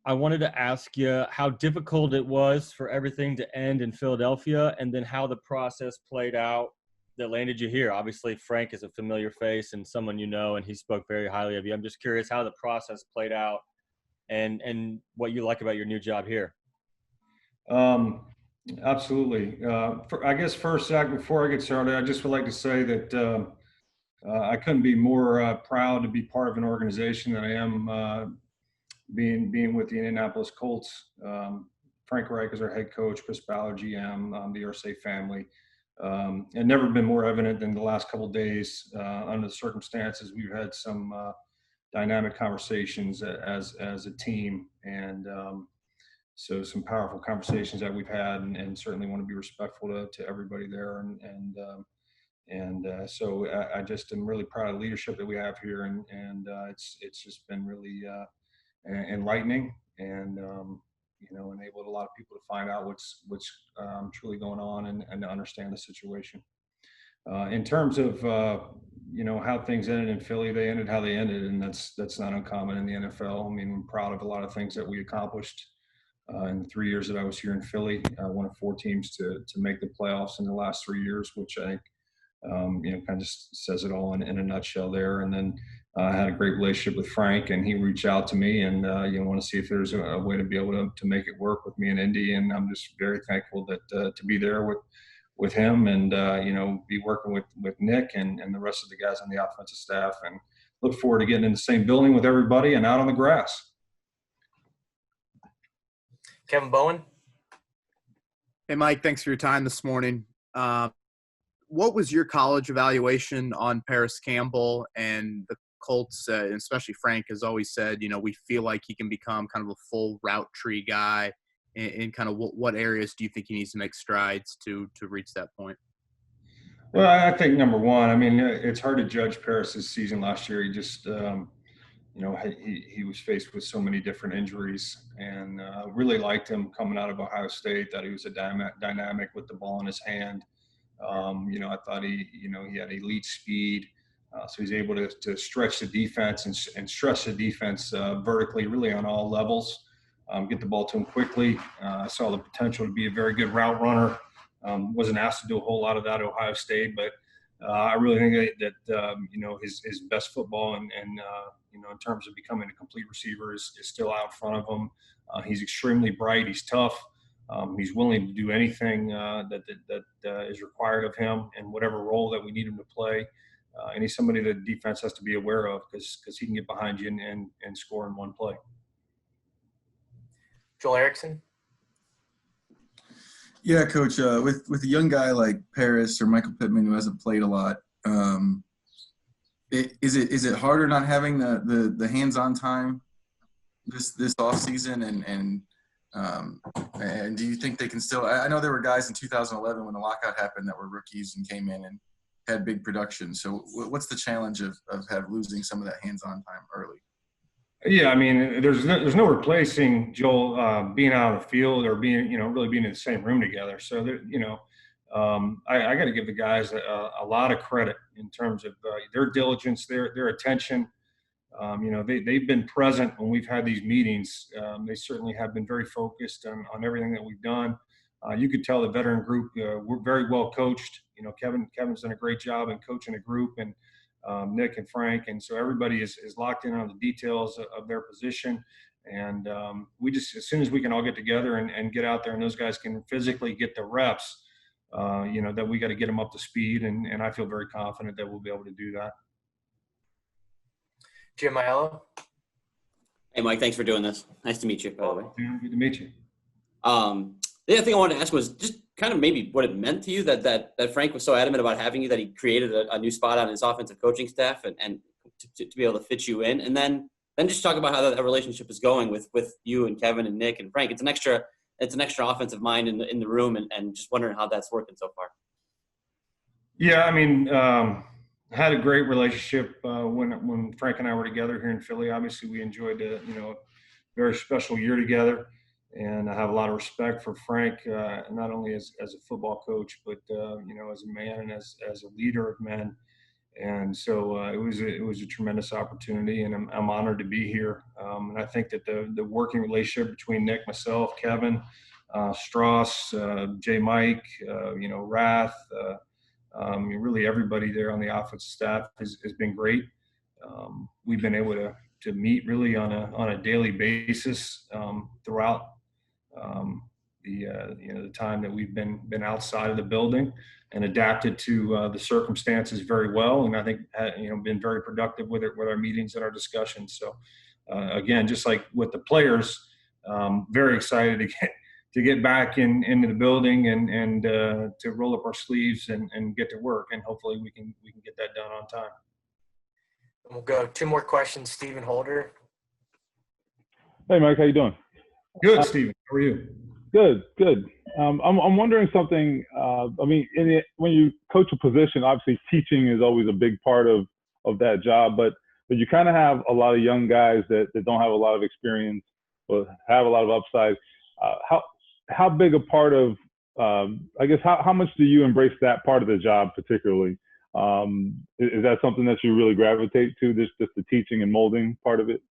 I wanted to ask you how difficult it was for everything to end in Philadelphia, and then how the process played out that landed you here. Obviously, Frank is a familiar face and someone you know, and he spoke very highly of you. I'm just curious how the process played out and what you like about your new job here. Absolutely. I guess first, Zach, before I get started, I just would like to say that I couldn't be more proud to be part of an organization that I am. Being with the Indianapolis Colts. Frank Reich is our head coach, Chris Ballard, GM, the Irsay family. And never been more evident than the last couple of days. Under the circumstances, we've had some dynamic conversations as a team, and so some powerful conversations that we've had, and certainly want to be respectful to everybody there. So I just am really proud of the leadership that we have here, and it's just been really enlightening, and enabled a lot of people to find out what's truly going on, and to understand the situation. In terms of how things ended in Philly, they ended how they ended, and that's not uncommon in the NFL. I mean, I'm proud of a lot of things that we accomplished in the 3 years that I was here in Philly. One of 4 teams to make the playoffs in the last 3 years, which I think kind of just says it all in a nutshell there. And then I had a great relationship with Frank, and he reached out to me and want to see if there's a way to be able to make it work with me in Indy. And I'm just very thankful that to be there with him, and be working with Nick and the rest of the guys on the offensive staff, and look forward to getting in the same building with everybody and out on the grass. Kevin Bowen. Hey, Mike, thanks for your time this morning. What was your college evaluation on Parris Campbell and the Colts, and especially Frank has always said, we feel like he can become kind of a full route tree guy, and kind of what areas do you think he needs to make strides to reach that point? Well, I think number one, I mean, it's hard to judge Parris's season last year. He just, he was faced with so many different injuries, and really liked him coming out of Ohio State, that he was a dynamic with the ball in his hand. I thought he had elite speed. So he's able to stretch the defense and stress the defense vertically, really on all levels. Get the ball to him quickly. I saw the potential to be a very good route runner. Wasn't asked to do a whole lot of that at Ohio State, but I really think that his best football and in terms of becoming a complete receiver is still out in front of him. He's extremely bright. He's tough. He's willing to do anything that is required of him, in whatever role that we need him to play. And he's somebody that defense has to be aware of, because he can get behind you and score in one play. Joel Erickson. Yeah, Coach. With a young guy like Parris or Michael Pittman, who hasn't played a lot, is it harder not having the hands-on time this offseason? And do you think they can still? I know there were guys in 2011 when the lockout happened that were rookies and came in and had big production. So what's the challenge of losing some of that hands-on time early? Yeah, I mean, there's no replacing Joel being out of the field or being really being in the same room together. So I got to give the guys a lot of credit in terms of their diligence, their attention. They've been present when we've had these meetings. They certainly have been very focused on everything that we've done. You could tell the veteran group we're very well coached. Kevin's done a great job in coaching a group, and Nick and Frank, and so everybody is locked in on the details of their position. And we just, as soon as we can all get together and get out there, and those guys can physically get the reps, that we got to get them up to speed, and I feel very confident that we'll be able to do that. Jim Aiello. Hey, Mike, thanks for doing this. Nice to meet you, by the way. Good to meet you. The other thing I wanted to ask was just kind of maybe what it meant to you that Frank was so adamant about having you, that he created a new spot on his offensive coaching staff and to be able to fit you in. And then just talk about how that relationship is going with you and Kevin and Nick and Frank. It's an extra offensive mind in the room, and just wondering how that's working so far. Yeah, I mean, had a great relationship when Frank and I were together here in Philly. Obviously, we enjoyed a very special year together, and I have a lot of respect for Frank, not only as a football coach, but as a man and as a leader of men. And so it was a tremendous opportunity, and I'm honored to be here. And I think that the working relationship between Nick, myself, Kevin, Strauss, J. Mike, Rath, really everybody there on the offensive staff has been great. We've been able to meet really on a daily basis throughout the time that we've been outside of the building, and adapted to the circumstances very well. And I think been very productive with our meetings and our discussions. So again, just like with the players, very excited to get back into the building and to roll up our sleeves and get to work. And hopefully we can get that done on time. We'll go 2 more questions. Stephen Holder. Hey, Mike, how you doing? Good, Stephen. How are you? Good. I'm wondering something. When you coach a position, obviously teaching is always a big part of that job, but you kind of have a lot of young guys that don't have a lot of experience but have a lot of upside. How big a part of, how much do you embrace that part of the job particularly? Is that something that you really gravitate to, just the teaching and molding part of it?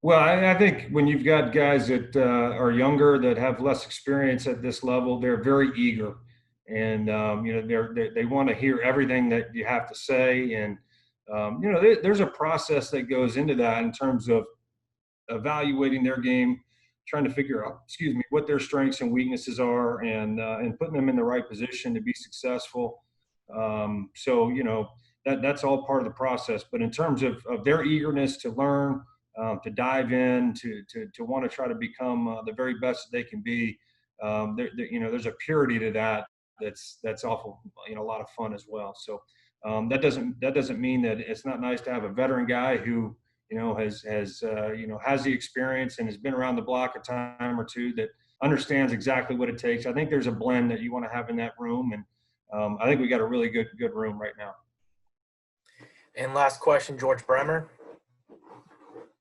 Well, I think when you've got guys that are younger, that have less experience at this level, they're very eager, and they want to hear everything that you have to say. And there's a process that goes into that in terms of evaluating their game, trying to figure out, what their strengths and weaknesses are, and putting them in the right position to be successful. That's all part of the process. But in terms of their eagerness to learn, to dive in, to want to try to become the very best that they can be, there's a purity to that that's awful, a lot of fun as well. So that doesn't mean that it's not nice to have a veteran guy who has the experience and has been around the block a time or two, that understands exactly what it takes. I think there's a blend that you want to have in that room, and I think we got a really good room right now. And last question, George Bremer.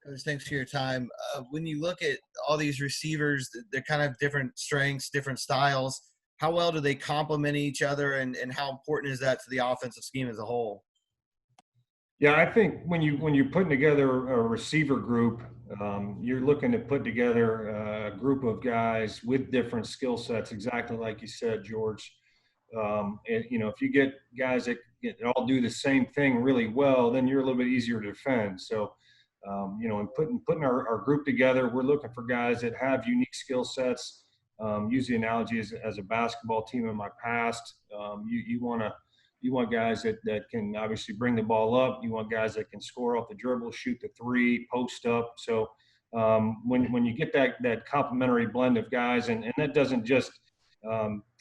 Coach, thanks for your time. When you look at all these receivers, they're kind of different strengths, different styles. How well do they complement each other, and how important is that to the offensive scheme as a whole? Yeah, I think when you're putting together a receiver group, you're looking to put together a group of guys with different skill sets, exactly like you said, George. If you get guys that all do the same thing really well, then you're a little bit easier to defend. So, in putting our group together, we're looking for guys that have unique skill sets. Use the analogy as a basketball team in my past. You want guys that can obviously bring the ball up. You want guys that can score off the dribble, shoot the three, post up. So when you get that complementary blend of guys, and that doesn't just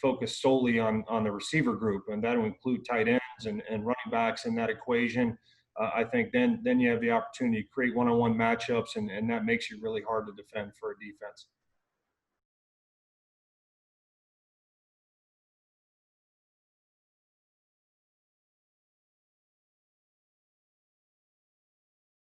focus solely on the receiver group, and that'll include tight ends and running backs in that equation. I think then you have the opportunity to create one-on-one matchups, and that makes you really hard to defend for a defense.